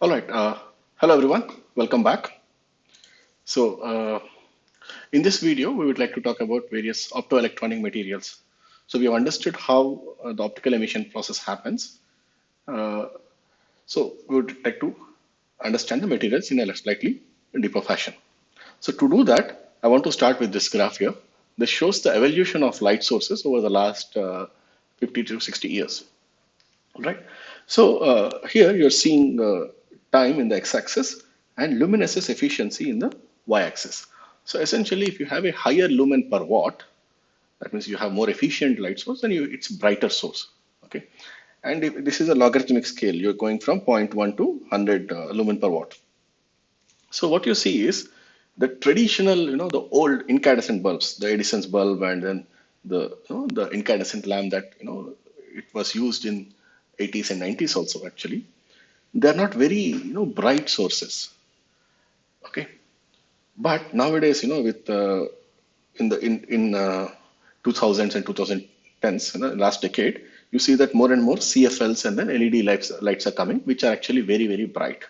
All right. Hello, everyone. Welcome back. So, in this video, we would like to talk about various optoelectronic materials. So, we have understood how the optical emission process happens. Uh, so, we would like to understand the materials in a slightly deeper fashion. So, to do that, I want to start with this graph here. This shows the evolution of light sources over the last 50 to 60 years. Right. So here you're seeing time in the x-axis and luminescence efficiency in the y-axis. So essentially, if you have a higher lumen per watt, that means you have more efficient light source, then it's brighter source. Okay. And if this is a logarithmic scale, you're going from zero point 0.1 to 100 lumen per watt. So what you see is the traditional, the old incandescent bulbs, the Edison's bulb, and then the incandescent lamp that it was used in 80s and 90s also actually. They're not very bright sources. Okay, but nowadays with in 2000s and 2010s, last decade, you see that more and more CFLs and then LED lights are coming, which are actually very bright.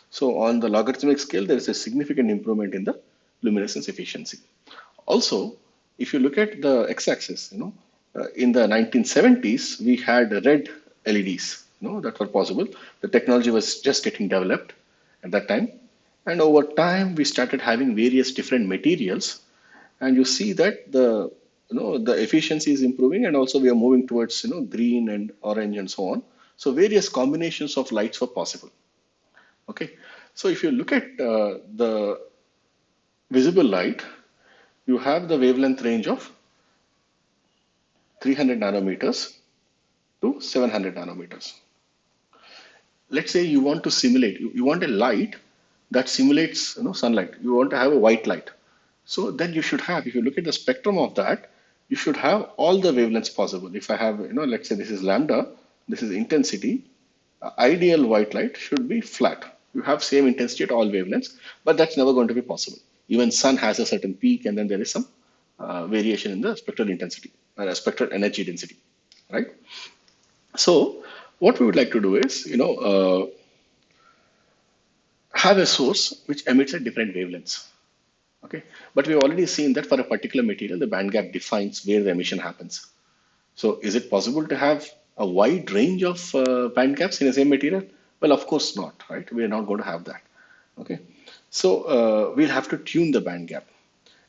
So on the logarithmic scale, there is a significant improvement in the luminescence efficiency. Also, if you look at the x-axis, in the 1970s, we had red LEDs, that were possible. The technology was just getting developed at that time. And over time, we started having various different materials. And you see that the efficiency is improving, and also we are moving towards, green and orange and so on. So various combinations of lights were possible. Okay, so if you look at the visible light, you have the wavelength range of 300 nanometers to 700 nanometers. Let's say you want to simulate, you want a light that simulates sunlight. You want to have a white light. So then you should have, if you look at the spectrum of that, you should have all the wavelengths possible. If I have, let's say this is lambda, this is intensity, ideal white light should be flat. You have same intensity at all wavelengths, but that's never going to be possible. Even sun has a certain peak, and then there is some variation in the spectral intensity, spectral energy density, right? So what we would like to do is, have a source which emits at different wavelengths. Okay, but we've already seen that for a particular material, the band gap defines where the emission happens. So is it possible to have a wide range of band gaps in the same material? Well, of course not, right? We're not going to have that. Okay, so we'll have to tune the band gap,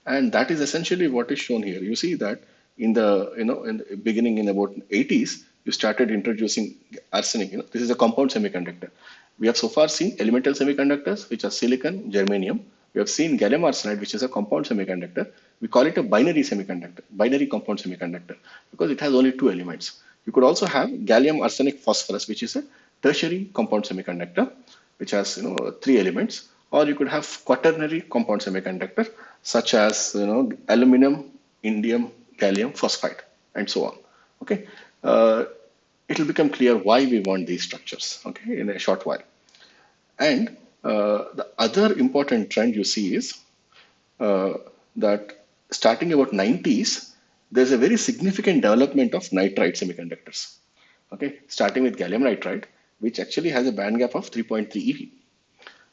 and that is essentially what is shown here. You see that in the in the beginning in about 80s, you started introducing arsenic. This is a compound semiconductor. We have so far seen elemental semiconductors, which are silicon, germanium. We have seen gallium arsenide, which is a compound semiconductor. We call it a binary semiconductor, binary compound semiconductor, because it has only two elements. You could also have gallium arsenic phosphorus, which is a tertiary compound semiconductor, which has three elements. Or you could have quaternary compound semiconductor, such as aluminum, indium, gallium phosphide, and so on. Okay, it will become clear why we want these structures. Okay, in a short while. And the other important trend you see is that starting about 90s, there's a very significant development of nitride semiconductors. Okay, starting with gallium nitride, which actually has a band gap of 3.3 eV.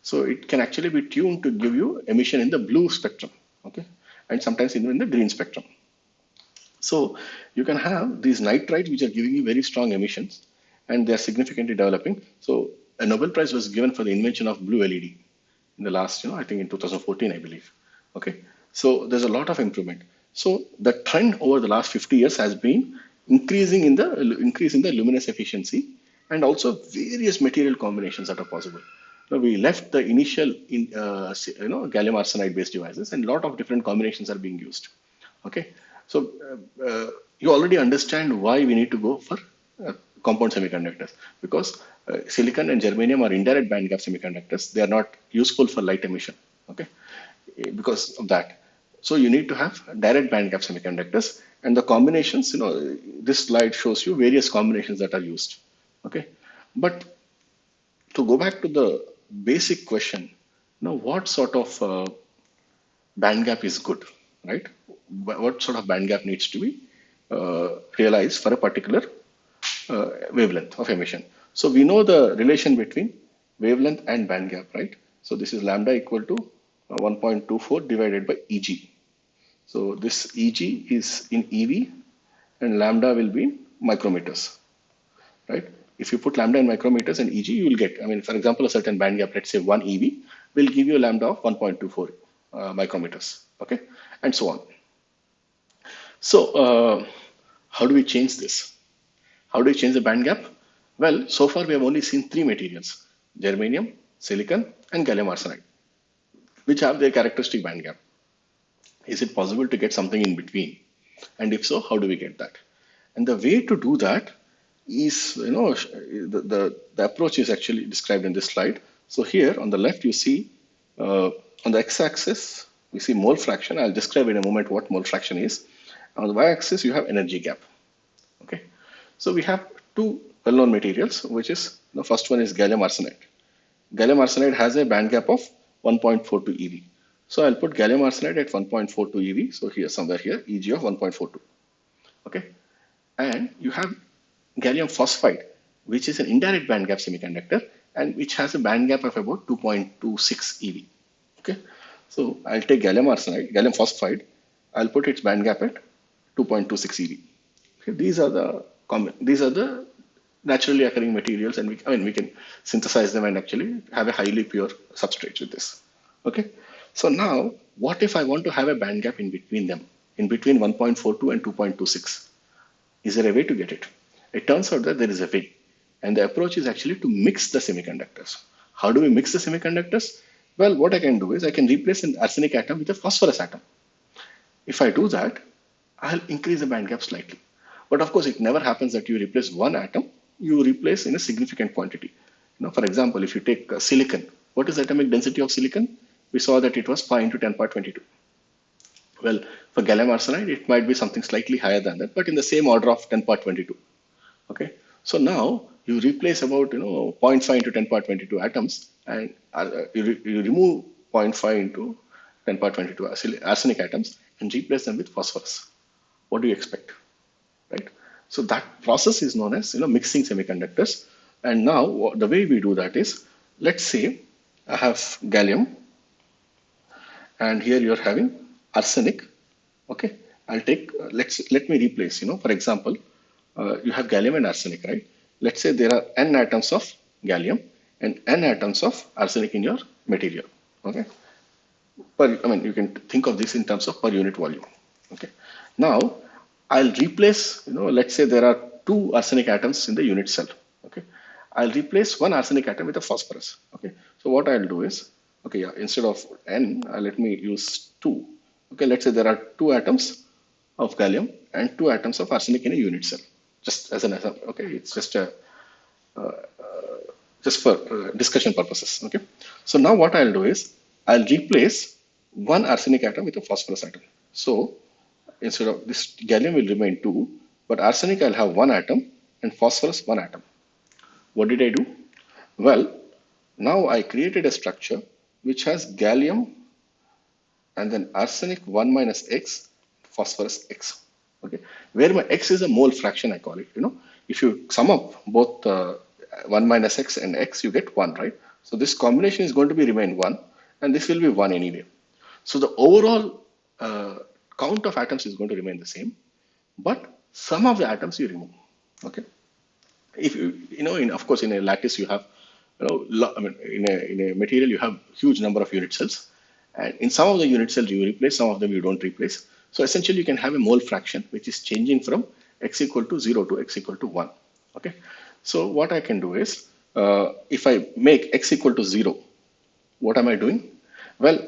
So it can actually be tuned to give you emission in the blue spectrum, okay, and sometimes even in the green spectrum. So you can have these nitrides which are giving you very strong emissions, and they are significantly developing. So a Nobel Prize was given for the invention of blue LED in the last, I think in 2014, I believe. Okay, so there's a lot of improvement. So the trend over the last 50 years has been increase in the luminous efficiency, and also various material combinations that are possible. Now we left the initial gallium arsenide based devices, and a lot of different combinations are being used. Okay, so you already understand why we need to go for compound semiconductors, because silicon and germanium are indirect band gap semiconductors. They are not useful for light emission. Okay, because of that. So you need to have direct band gap semiconductors, and the combinations. This slide shows you various combinations that are used. Okay, but to go back to the basic question, what sort of band gap is good, right? What sort of band gap needs to be realized for a particular wavelength of emission? So we know the relation between wavelength and band gap, right? So this is lambda equal to 1.24 divided by Eg. So this Eg is in EV and lambda will be in micrometers, right? If you put lambda in micrometers and Eg, you will get, I mean, for example, a certain band gap, let's say 1 EV, will give you a lambda of 1.24 micrometers, okay? And so on. So how do we change this? How do we change the band gap? Well, so far we have only seen three materials, germanium, silicon, and gallium arsenide, which have their characteristic band gap. Is it possible to get something in between? And if so, how do we get that? And the way to do that is, the approach is actually described in this slide. So here on the left, you see on the x-axis, we see mole fraction. I'll describe in a moment what mole fraction is. On the y-axis, you have energy gap. Okay, so we have two well-known materials, which is the first one is gallium arsenide. Gallium arsenide has a band gap of 1.42 eV. So I'll put gallium arsenide at 1.42 eV. So here, somewhere here, Eg of 1.42. Okay, and you have gallium phosphide, which is an indirect band gap semiconductor and which has a band gap of about 2.26 eV. Okay, so I'll take gallium arsenide, gallium phosphide. I'll put its band gap at 2.26 eV. Okay, these are the naturally occurring materials, and we can synthesize them and actually have a highly pure substrate with this. Okay, so now what if I want to have a band gap in between them, in between 1.42 and 2.26? Is there a way to get it? It turns out that there is a way, and the approach is actually to mix the semiconductors. How do we mix the semiconductors? Well, what I can do is I can replace an arsenic atom with a phosphorus atom. If I do that, I'll increase the band gap slightly. But of course, it never happens that you replace one atom, you replace in a significant quantity. For example, if you take silicon, what is the atomic density of silicon? We saw that it was 5 into 10 power 22. Well, for gallium arsenide, it might be something slightly higher than that, but in the same order of 10 power 22. Okay, so now you replace about 0.5 into 10 power 22 atoms, and you remove 0.5 into 10 power 22 arsenic atoms and replace them with phosphorus. What do you expect, right? So that process is known as mixing semiconductors. And now the way we do that is, let's say I have gallium, and here you're having arsenic. Okay, I'll take let me replace. For example, you have gallium and arsenic, right? Let's say there are n atoms of gallium and n atoms of arsenic in your material. Okay, you can think of this in terms of per unit volume. Okay, now I'll replace, let's say there are 2 arsenic atoms in the unit cell. Okay, I'll replace one arsenic atom with a phosphorus. Okay, so what I'll do is, instead of n, let me use 2. Okay, let's say there are 2 atoms of gallium and 2 atoms of arsenic in a unit cell. Just as an example. Okay, it's just for discussion purposes. Okay, so now what I'll do is I'll replace one arsenic atom with a phosphorus atom. So instead of this, gallium will remain 2, but arsenic I'll have 1 atom and phosphorus 1 atom. What did I do? Well, now I created a structure which has gallium and then arsenic 1 minus x, phosphorus x. Okay, where my x is a mole fraction, I call it. If you sum up both 1 minus x and x, you get 1, right? So this combination is going to be remain 1, and this will be 1 anyway. So the overall count of atoms is going to remain the same, but some of the atoms you remove. Okay, if of course, in a lattice you have, in a material you have huge number of unit cells, and in some of the unit cells you replace, some of them you don't replace. So essentially, you can have a mole fraction which is changing from x equal to 0 to x equal to 1. Okay, so what I can do is, if I make x equal to 0, what am I doing? Well,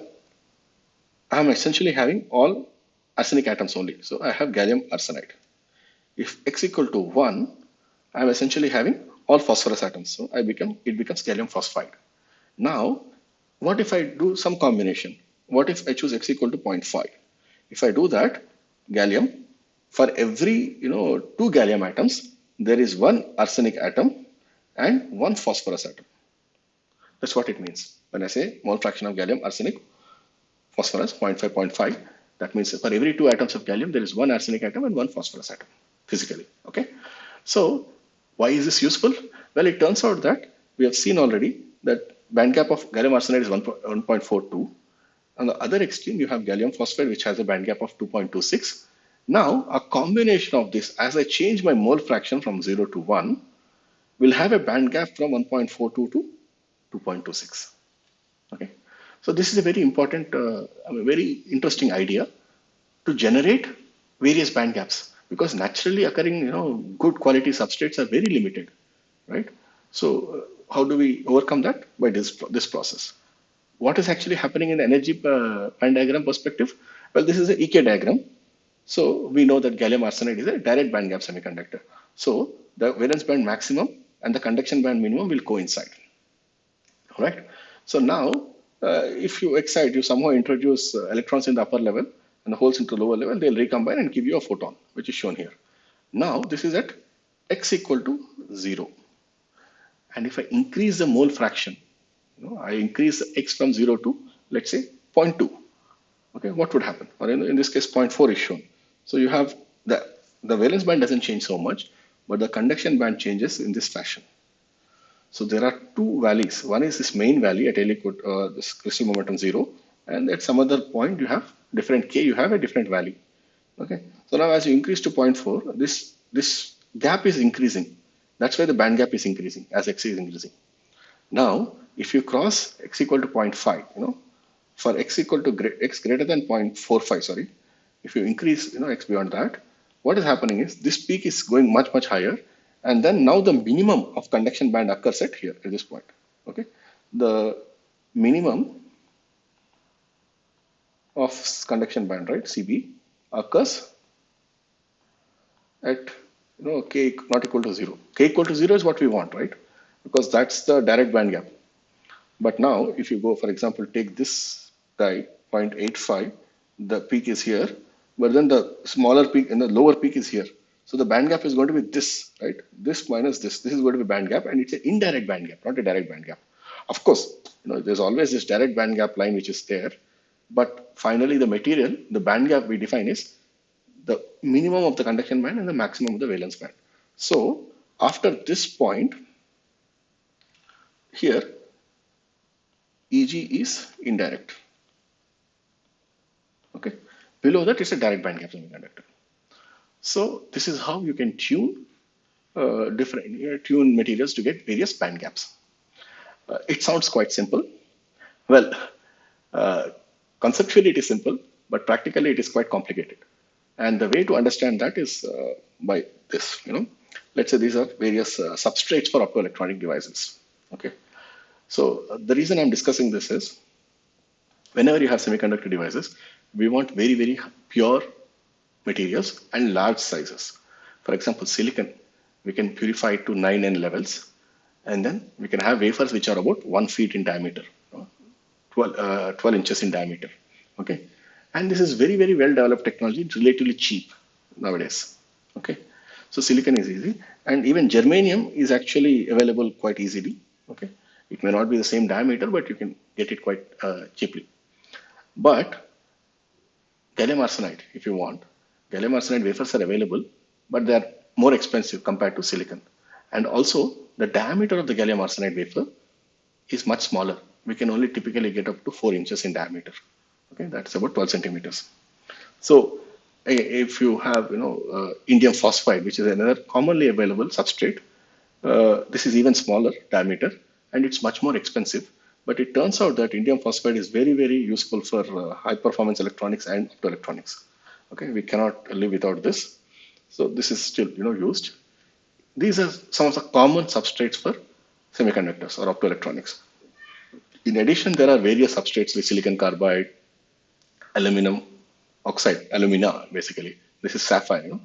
I'm essentially having all arsenic atoms only. So I have gallium arsenide. If x equal to 1, I'm essentially having all phosphorus atoms. So it becomes gallium phosphide. Now, what if I do some combination? What if I choose x equal to 0.5? If I do that, gallium, for every 2 gallium atoms, there is 1 arsenic atom and 1 phosphorus atom. That's what it means when I say mole fraction of gallium, arsenic, phosphorus 0.5, 0.5. That means for every 2 atoms of gallium, there is 1 arsenic atom and 1 phosphorus atom physically. Okay, so why is this useful? Well, it turns out that we have seen already that band gap of gallium arsenide is 1.42. On the other extreme, you have gallium phosphide, which has a band gap of 2.26. Now, a combination of this, as I change my mole fraction from 0 to 1, will have a band gap from 1.42 to 2.26. Okay, so this is a very important, very interesting idea to generate various band gaps, because naturally occurring, good quality substrates are very limited, right? So how do we overcome that? By this process. What is actually happening in the energy band diagram perspective? Well, this is an EK diagram. So we know that gallium arsenide is a direct band gap semiconductor. So the valence band maximum and the conduction band minimum will coincide, right? So now, if you excite, you somehow introduce electrons in the upper level and the holes into the lower level, they'll recombine and give you a photon, which is shown here. Now, this is at x equal to 0. And if I increase the mole fraction, I increase x from 0 to, let's say, 0.2. Okay, what would happen? Or in this case, 0.4 is shown. So you have the valence band doesn't change so much, but the conduction band changes in this fashion. So there are two values. One is this main value at L equal this crystal momentum 0, and at some other point you have different k, you have a different value. Okay. So now as you increase to 0.4, this gap is increasing. That's why the band gap is increasing as x is increasing. Now, if you cross x equal to 0.5, for x equal to x greater than 0.45, sorry, if you increase, x beyond that, what is happening is this peak is going much, much higher. And then now the minimum of conduction band occurs at here, at this point. Okay, the minimum of conduction band, right, CB, occurs at k not equal to 0. K equal to 0 is what we want, right? Because that's the direct band gap. But now, if you go, for example, take this guy 0.85, the peak is here, but then the smaller peak and the lower peak is here. So the band gap is going to be this, right? This minus this. This is going to be band gap, and it's an indirect band gap, not a direct band gap. Of course, there's always this direct band gap line which is there, but finally the material, the band gap we define is the minimum of the conduction band and the maximum of the valence band. So after this point, here, EG is indirect. Okay. Below that, it's a direct band gap semiconductor. So this is how you can tune tune materials to get various band gaps. It sounds quite simple. Well, conceptually it is simple, but practically it is quite complicated. And the way to understand that is by this. Let's say these are various substrates for optoelectronic devices. Okay. So the reason I'm discussing this is, whenever you have semiconductor devices, we want very, very pure materials and large sizes. For example, silicon, we can purify it to 9N levels, and then we can have wafers which are about 1 feet in diameter, 12 inches in diameter. Okay, and this is very, very well developed technology, relatively cheap nowadays. Okay, so silicon is easy, and even germanium is actually available quite easily. Okay, it may not be the same diameter, but you can get it quite cheaply. But gallium arsenide, if you want, gallium arsenide wafers are available, but they are more expensive compared to silicon. And also, the diameter of the gallium arsenide wafer is much smaller. We can only typically get up to 4 inches in diameter. Okay, that's about 12 centimeters. So, if you have, indium phosphide, which is another commonly available substrate, this is even smaller diameter, and it's much more expensive. But it turns out that indium phosphide is very, very useful for high performance electronics and optoelectronics. Okay, we cannot live without this. So this is still, used. These are some of the common substrates for semiconductors or optoelectronics. In addition, there are various substrates like silicon carbide, aluminum oxide, alumina basically. This is sapphire,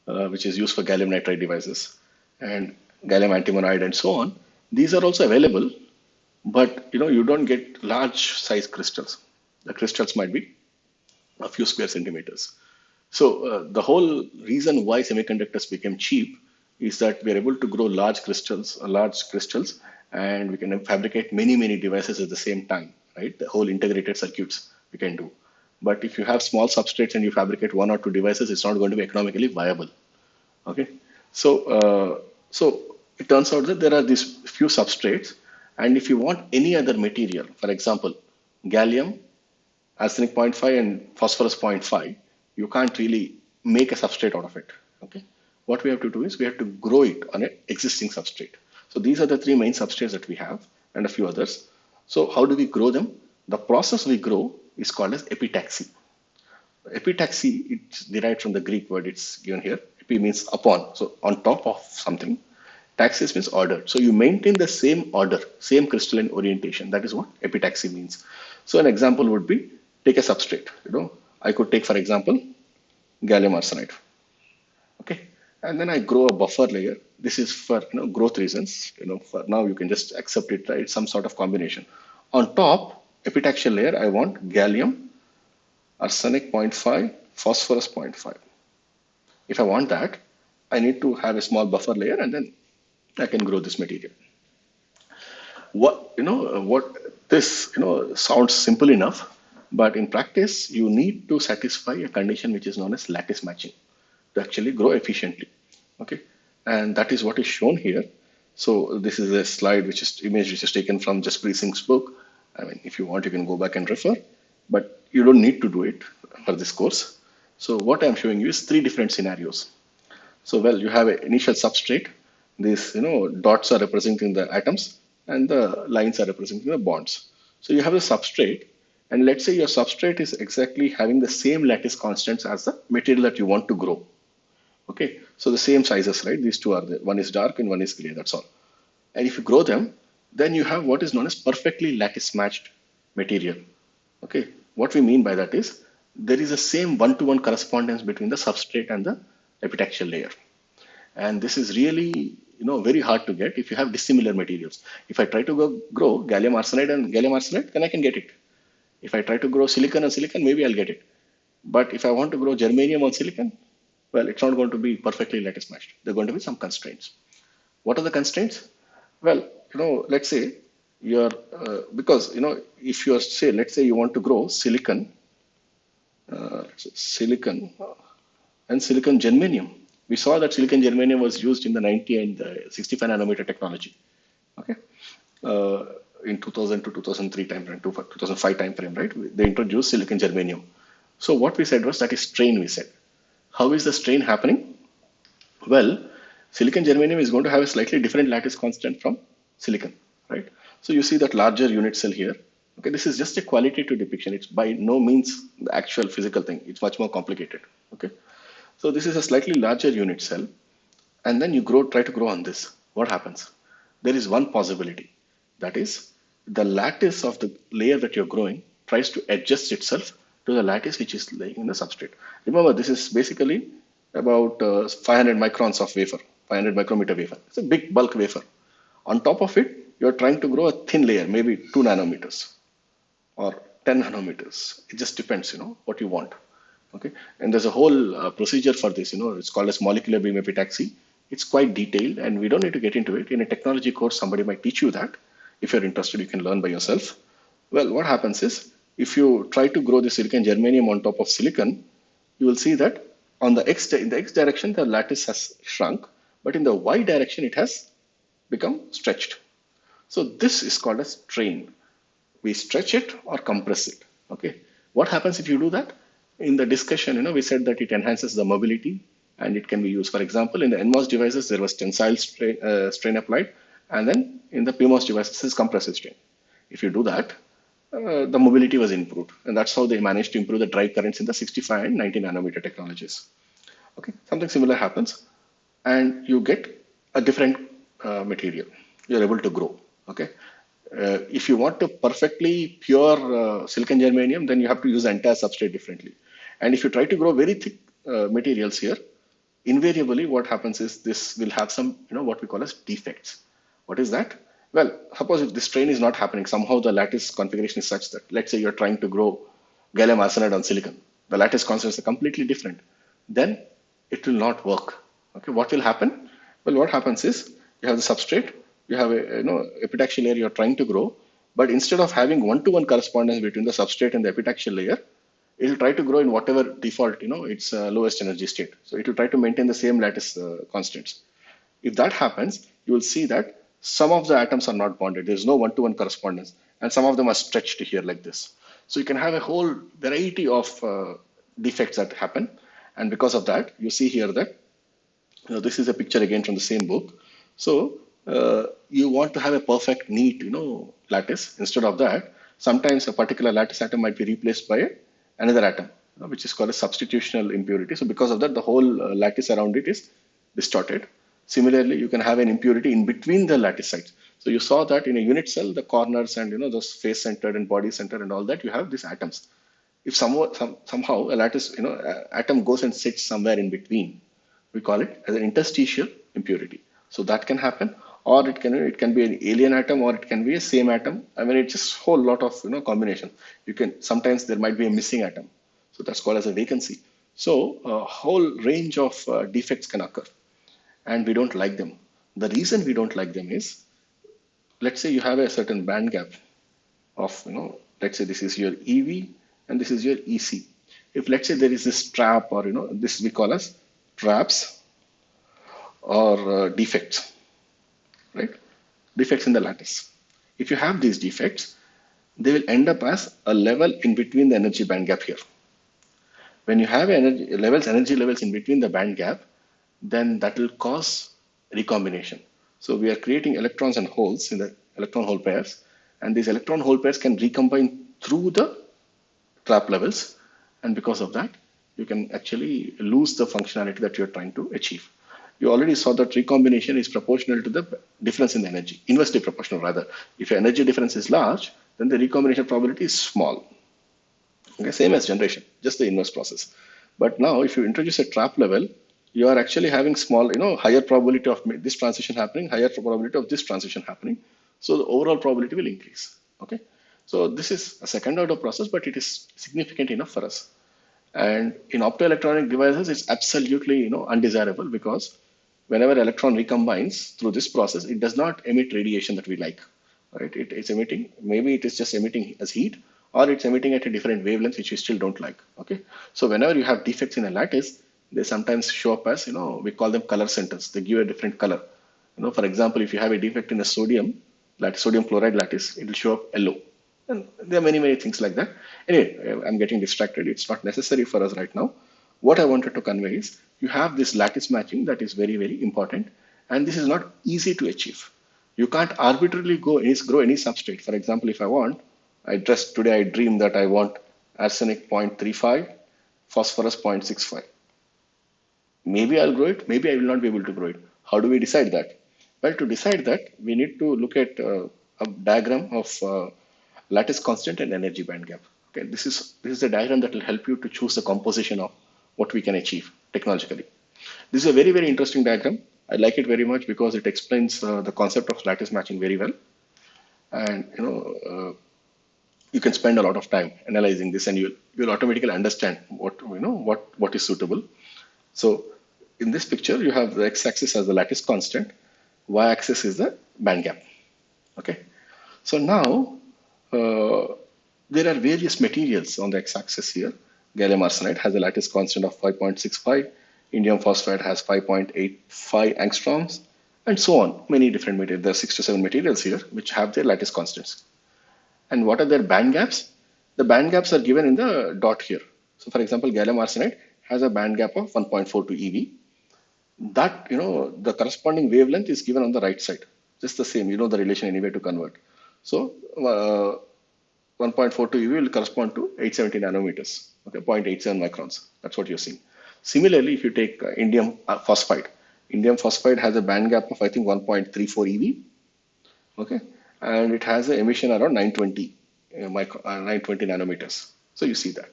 which is used for gallium nitride devices, and gallium antimonide and so on. These are also available, but you don't get large size crystals. The crystals might be a few square centimeters. So the whole reason why semiconductors became cheap is that we are able to grow large crystals, and we can fabricate many, many devices at the same time, right? The whole integrated circuits we can do. But if you have small substrates and you fabricate 1 or 2 devices, it's not going to be economically viable. Okay, so it turns out that there are these few substrates, And if you want any other material, for example, gallium, arsenic 0.5 and phosphorus 0.5, you can't really make a substrate out of it. Okay. What we have to do is we have to grow it on an existing substrate. So these are the three main substrates that we have and a few others. So how do we grow them? The process we grow is called as epitaxy. Epitaxy, it's derived from the Greek word, it's given here. Epi means upon, so on top of something. Taxis means order. So you maintain the same order, same crystalline orientation. That is what epitaxy means. So an example would be, take a substrate. I could take, for example, gallium arsenide. Okay, and then I grow a buffer layer. This is for growth reasons. For now you can just accept it. Right? It's some sort of combination. On top epitaxial layer, I want gallium, arsenic 0.5, phosphorus 0.5. If I want that, I need to have a small buffer layer, and then I can grow this material. What this sounds simple enough, but in practice you need to satisfy a condition which is known as lattice matching to actually grow efficiently. Okay, and that is what is shown here. So this is a slide which is image which is taken from Jaspreet Singh's book. I mean, if you want, you can go back and refer, but you don't need to do it for this course. So what I'm showing you is three different scenarios. So well, you have an initial substrate. These dots are representing the atoms and the lines are representing the bonds. So you have a substrate, and let's say your substrate is exactly having the same lattice constants as the material that you want to grow. Okay, so the same sizes, right? These two are there. One is dark and one is gray, that's all. And if you grow them, then you have what is known as perfectly lattice matched material. Okay, what we mean by that is there is a same one-to-one correspondence between the substrate and the epitaxial layer. And this is really very hard to get if you have dissimilar materials. If I try to grow gallium arsenide and gallium arsenide, then I can get it. If I try to grow silicon and silicon, maybe I'll get it. But if I want to grow germanium on silicon, well, it's not going to be perfectly lattice matched. There are going to be some constraints. What are the constraints? Well, let's say because if you are let's say you want to grow silicon and silicon germanium. We saw that silicon germanium was used in the 90 and 65 nanometer technology. Okay, in 2000 to 2003 time frame, 2005 time frame, right? They introduced silicon germanium. So what we said was that is strain. We said, how is the strain happening? Well, silicon germanium is going to have a slightly different lattice constant from silicon, right? So you see that larger unit cell here. Okay, this is just a qualitative depiction. It's by no means the actual physical thing. It's much more complicated. Okay, so this is a slightly larger unit cell, and then you try to grow on this. What happens? There is one possibility. That is, the lattice of the layer that you're growing tries to adjust itself to the lattice which is laying in the substrate. Remember, this is basically about 500 microns of wafer, 500 micrometer wafer. It's a big bulk wafer. On top of it, you're trying to grow a thin layer, maybe 2 nanometers or 10 nanometers. It just depends, what you want. Okay, and there's a whole procedure for this. It's called as molecular beam epitaxy. It's quite detailed, and we don't need to get into it. In a technology course, somebody might teach you that. If you're interested, you can learn by yourself. Well, what happens is, if you try to grow the silicon germanium on top of silicon, you will see that in the x direction, the lattice has shrunk, but in the y direction, it has become stretched. So this is called a strain. We stretch it or compress it. Okay. What happens if you do that? In the discussion, we said that it enhances the mobility and it can be used. For example, in the NMOS devices, there was tensile strain applied, and then in the PMOS devices, is compressive strain. If you do that, the mobility was improved, and that's how they managed to improve the drive currents in the 65 and 90 nanometer technologies. Okay, something similar happens, and you get a different material. You're able to grow. Okay, if you want to perfectly pure silicon germanium, then you have to use the entire substrate differently. And if you try to grow very thick materials here, invariably what happens is this will have some, what we call as defects. What is that? Well, suppose if this strain is not happening, somehow the lattice configuration is such that, let's say you're trying to grow gallium arsenide on silicon. The lattice constants are completely different. Then it will not work. Okay, what will happen? Well, what happens is you have the substrate, you have a epitaxial layer you're trying to grow, but instead of having one-to-one correspondence between the substrate and the epitaxial layer, it will try to grow in whatever default, its lowest energy state. So it will try to maintain the same lattice constants. If that happens, you will see that some of the atoms are not bonded. There's no one-to-one correspondence, and some of them are stretched here like this. So you can have a whole variety of defects that happen, and because of that, you see here that this is a picture again from the same book. So you want to have a perfect, neat, lattice. Instead of that, sometimes a particular lattice atom might be replaced by another atom, which is called a substitutional impurity. So because of that, the whole lattice around it is distorted. Similarly, you can have an impurity in between the lattice sites. So you saw that in a unit cell, the corners and those face centered and body centered and all that, you have these atoms. If somehow a lattice atom goes and sits somewhere in between, we call it as an interstitial impurity. So that can happen, or it can be an alien atom, or it can be a same atom. I mean, it's just a whole lot of combination. You can sometimes there might be a missing atom, so that's called as a vacancy. So a whole range of defects can occur, and we don't like them. The reason we don't like them is, let's say you have a certain band gap of let's say this is your EV and this is your EC. If let's say there is this trap, or this we call as traps or defects, right? Defects in the lattice. If you have these defects, they will end up as a level in between the energy band gap here. When you have energy levels in between the band gap, then that will cause recombination. So we are creating electrons and holes in the electron hole pairs, and these electron hole pairs can recombine through the trap levels, and because of that, you can actually lose the functionality that you're trying to achieve. You already saw that recombination is proportional to the difference in the energy, inversely proportional rather. If your energy difference is large, then the recombination probability is small. Okay, same as generation, just the inverse process. But now if you introduce a trap level, you are actually having small, higher probability of this transition happening, higher probability of this transition happening. So the overall probability will increase. Okay, so this is a second order process, but it is significant enough for us. And in optoelectronic devices, it's absolutely undesirable, because whenever electron recombines through this process, it does not emit radiation that we like. Right? It's emitting, maybe it is just emitting as heat, or it's emitting at a different wavelength, which we still don't like. Okay, so whenever you have defects in a lattice, they sometimes show up as we call them color centers. They give a different color. For example, if you have a defect in a sodium chloride lattice, it will show up yellow. And there are many things like that. Anyway, I'm getting distracted. It's not necessary for us right now. What I wanted to convey is you have this lattice matching that is very important, and this is not easy to achieve. You can't arbitrarily grow any substrate. For example, if today I dream that I want arsenic 0.35, phosphorus 0.65. Maybe I'll grow it, maybe I will not be able to grow it. How do we decide that? Well, to decide that, we need to look at a diagram of lattice constant and energy band gap. Okay, this is a diagram that will help you to choose the composition of what we can achieve technologically. This is a very interesting diagram. I like it very much because it explains the concept of lattice matching very well. And you can spend a lot of time analyzing this, and you'll automatically understand what is suitable. So in this picture, you have the x-axis as the lattice constant, y-axis is the band gap. Okay, so now there are various materials on the x-axis here. Gallium arsenide has a lattice constant of 5.65. Indium phosphide has 5.85 angstroms, and so on. Many different materials. There are 6 to 7 materials here which have their lattice constants. And what are their band gaps? The band gaps are given in the dot here. So for example, gallium arsenide has a band gap of 1.42 eV. That, the corresponding wavelength is given on the right side. Just the same, the relation anyway to convert. So 1.42 eV will correspond to 870 nanometers, okay, 0.87 microns. That's what you're seeing. Similarly, if you take indium phosphide has a band gap of, I think, 1.34 eV, okay, and it has an emission around 920 nanometers. So you see that.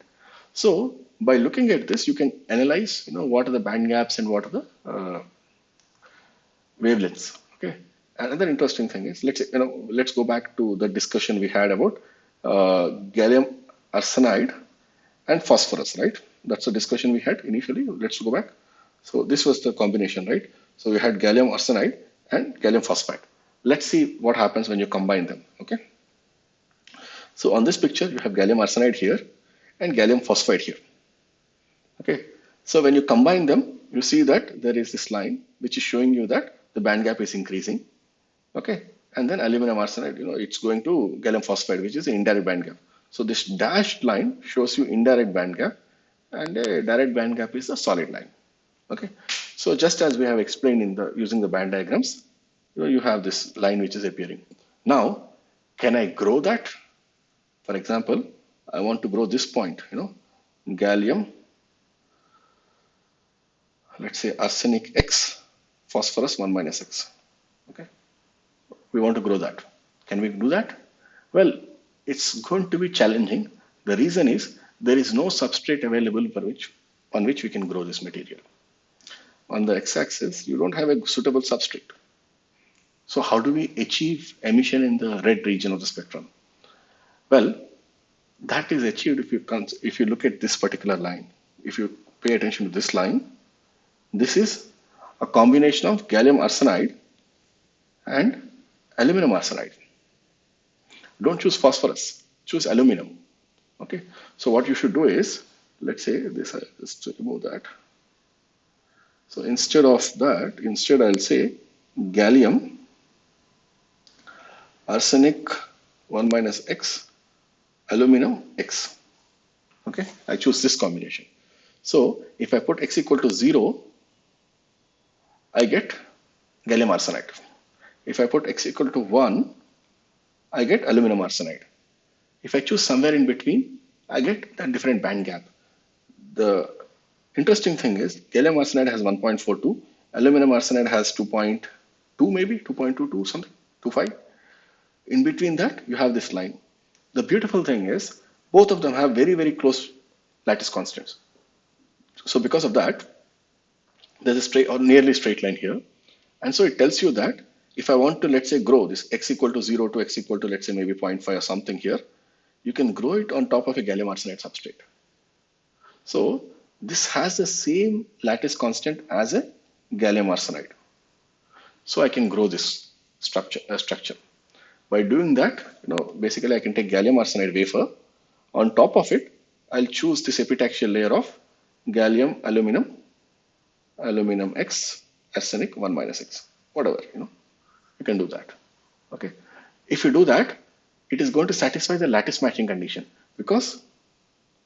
So by looking at this, you can analyze, what are the band gaps and what are the wavelengths. Okay. Another interesting thing is, let's go back to the discussion we had about gallium arsenide and phosphorus, right? That's the discussion we had initially. Let's go back. So this was the combination, right? So we had gallium arsenide and gallium phosphide. Let's see what happens when you combine them. Okay. So on this picture, you have gallium arsenide here and gallium phosphide here. Okay. So when you combine them, you see that there is this line which is showing you that the band gap is increasing. Okay, and then aluminum arsenide, it's going to gallium phosphide, which is an indirect band gap. So this dashed line shows you indirect band gap, and a direct band gap is a solid line. Okay, so just as we have explained in the using the band diagrams, you have this line which is appearing. Now, can I grow that? For example, I want to grow this point, gallium, let's say arsenic X, phosphorus 1 minus X. Okay, we want to grow that. Can we do that? Well, it's going to be challenging. The reason is there is no substrate available on which we can grow this material. On the x-axis, you don't have a suitable substrate. So how do we achieve emission in the red region of the spectrum? Well, that is achieved if you look at this particular line. If you pay attention to this line, this is a combination of gallium arsenide and aluminum arsenide. Don't choose phosphorus, choose aluminum. Okay, so what you should do is, let's say this, just remove that. So instead I'll say gallium arsenic 1 minus X, aluminum X. Okay, I choose this combination. So if I put X equal to 0, I get gallium arsenide. If I put X equal to 1, I get aluminum arsenide. If I choose somewhere in between, I get a different band gap. The interesting thing is gallium arsenide has 1.42, aluminum arsenide has 2.2, maybe 2.22, something, 2.5. In between that, you have this line. The beautiful thing is both of them have very, very close lattice constants. So because of that, there's a straight or nearly straight line here. And so it tells you that if I want to, let's say, grow this X equal to 0 to X equal to, let's say, maybe 0.5 or something here, you can grow it on top of a gallium arsenide substrate. So this has the same lattice constant as a gallium arsenide. So I can grow this structure. By doing that, basically I can take gallium arsenide wafer. On top of it, I'll choose this epitaxial layer of gallium, aluminum X, arsenic 1 minus X, whatever, you can do that. Okay. If you do that, it is going to satisfy the lattice matching condition because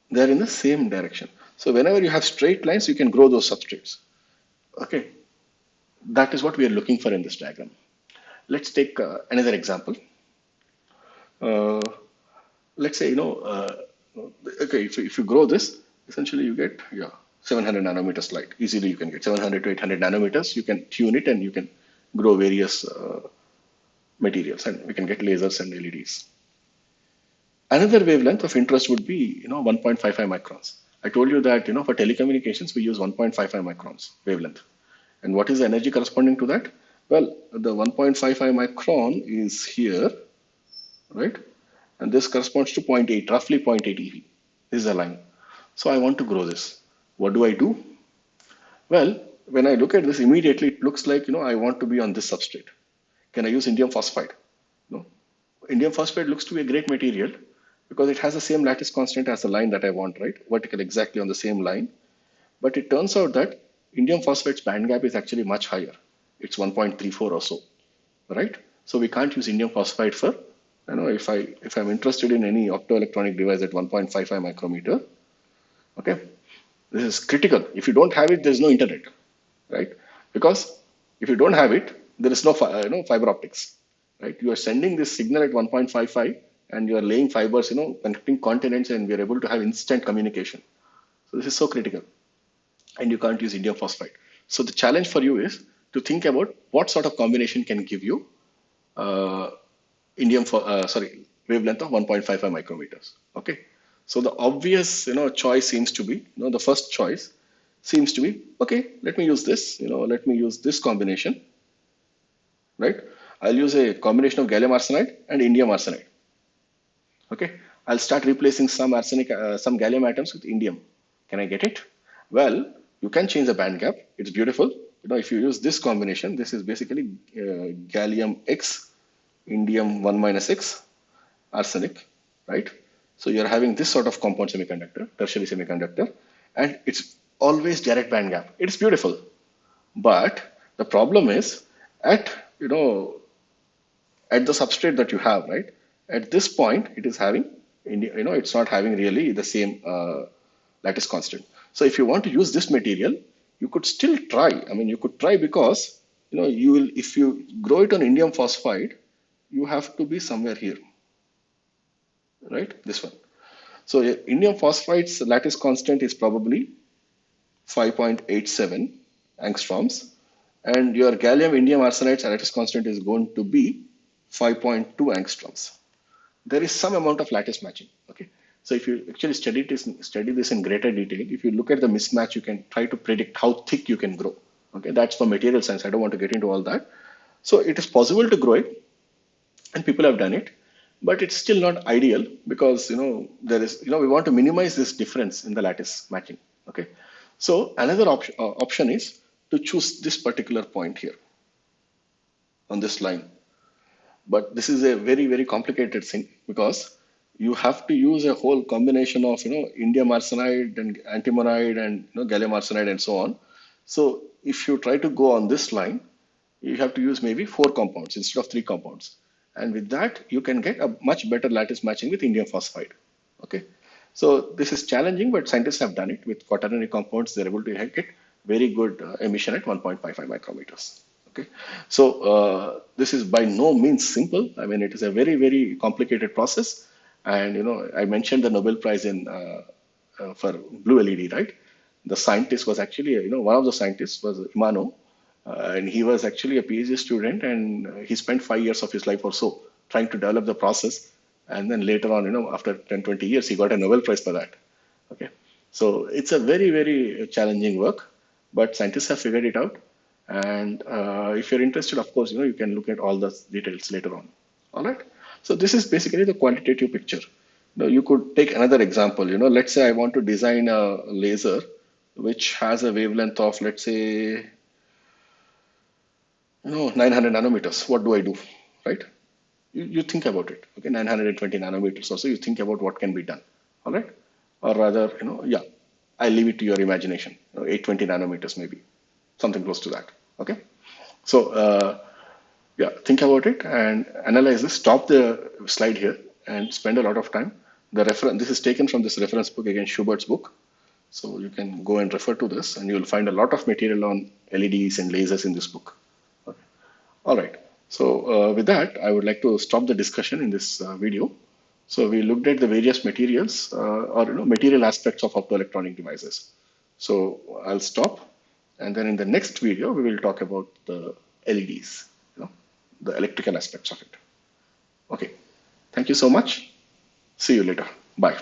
they're in the same direction. So whenever you have straight lines, you can grow those substrates. Okay. That is what we are looking for in this diagram. Let's take another example. Let's say, okay, if you grow this, essentially you get 700 nanometers light. Easily you can get 700 to 800 nanometers. You can tune it and you can grow various materials, and we can get lasers and LEDs. Another wavelength of interest would be 1.55 microns. I told you that for telecommunications we use 1.55 microns wavelength. And what is the energy corresponding to that? Well, the 1.55 micron is here, right? And this corresponds to 0.8, roughly 0.8 EV. This is a line. So I want to grow this. What do I do? Well, when I look at this immediately, it looks like, I want to be on this substrate. Can I use indium phosphide? No. Indium phosphide looks to be a great material because it has the same lattice constant as the line that I want, right? Vertical exactly on the same line. But it turns out that indium phosphide's band gap is actually much higher. It's 1.34 or so, right? So we can't use indium phosphide for, if I'm interested in any optoelectronic device at 1.55 micrometer, okay? This is critical. If you don't have it, there's no internet, right? Because if you don't have it, there is no fiber optics, right? You are sending this signal at 1.55 and you are laying fibers, connecting continents, and we are able to have instant communication. So this is so critical, and you can't use indium phosphide. So the challenge for you is to think about what sort of combination can give you wavelength of 1.55 micrometers. Okay. So the obvious, choice seems to be, the first choice seems to be, okay, let me use this, let me use this combination, right? I'll use a combination of gallium arsenide and indium arsenide. Okay. I'll start replacing some gallium atoms with indium. Can I get it? Well, you can change the band gap. It's beautiful. If you use this combination, this is basically gallium X, indium 1 minus X, arsenic, right? So you're having this sort of compound semiconductor, tertiary semiconductor, and it's always direct band gap. It's beautiful. But the problem is at, at the substrate that you have, right? At this point, it is having, it's not having really the same lattice constant. So if you want to use this material, you could still try. I mean, you could try because, you will, if you grow it on indium phosphide, you have to be somewhere here, right? This one. So indium phosphide's lattice constant is probably 5.87 angstroms, and your gallium indium arsenide's lattice constant is going to be 5.2 angstroms. There is some amount of lattice matching. Okay, so if you actually study this in greater detail, if you look at the mismatch, you can try to predict how thick you can grow. Okay, that's for material science. I don't want to get into all that. So it is possible to grow it, and people have done it, but it's still not ideal because there is we want to minimize this difference in the lattice matching. Okay, so another option is to choose this particular point here on this line. But this is a very, very complicated thing because you have to use a whole combination of indium arsenide and antimonide and gallium arsenide and so on. So if you try to go on this line, you have to use maybe 4 compounds instead of 3 compounds. And with that, you can get a much better lattice matching with indium phosphide. Okay, so this is challenging, but scientists have done it with quaternary compounds. They're able to get very good emission at 1.55 micrometers. Okay, so this is by no means simple. I mean, it is a very, very complicated process. And I mentioned the Nobel Prize in for blue LED, right? The scientist was actually, one of the scientists was Imano, and he was actually a PhD student, and he spent 5 years of his life or so trying to develop the process. And then later on, after 10, 20 years, he got a Nobel Prize for that. Okay, so it's a very, very challenging work, but scientists have figured it out. And if you're interested, of course, you can look at all the details later on. All right. So this is basically the quantitative picture. You could take another example. Let's say I want to design a laser which has a wavelength of, let's say, 900 nanometers. What do I do, right? You think about it. Okay, 920 nanometers or so. You think about what can be done. All right. Or rather, yeah, I leave it to your imagination. 820 nanometers maybe, something close to that. Okay, so yeah, think about it and analyze this. Stop the slide here and spend a lot of time. The reference, this is taken from this reference book, again, Schubert's book. So you can go and refer to this, and you'll find a lot of material on LEDs and lasers in this book. Okay. All right. So with that, I would like to stop the discussion in this video. So we looked at the various materials or material aspects of optoelectronic devices. So I'll stop. And then in the next video, we will talk about the LEDs, the electrical aspects of it. Okay. Thank you so much. See you later. Bye.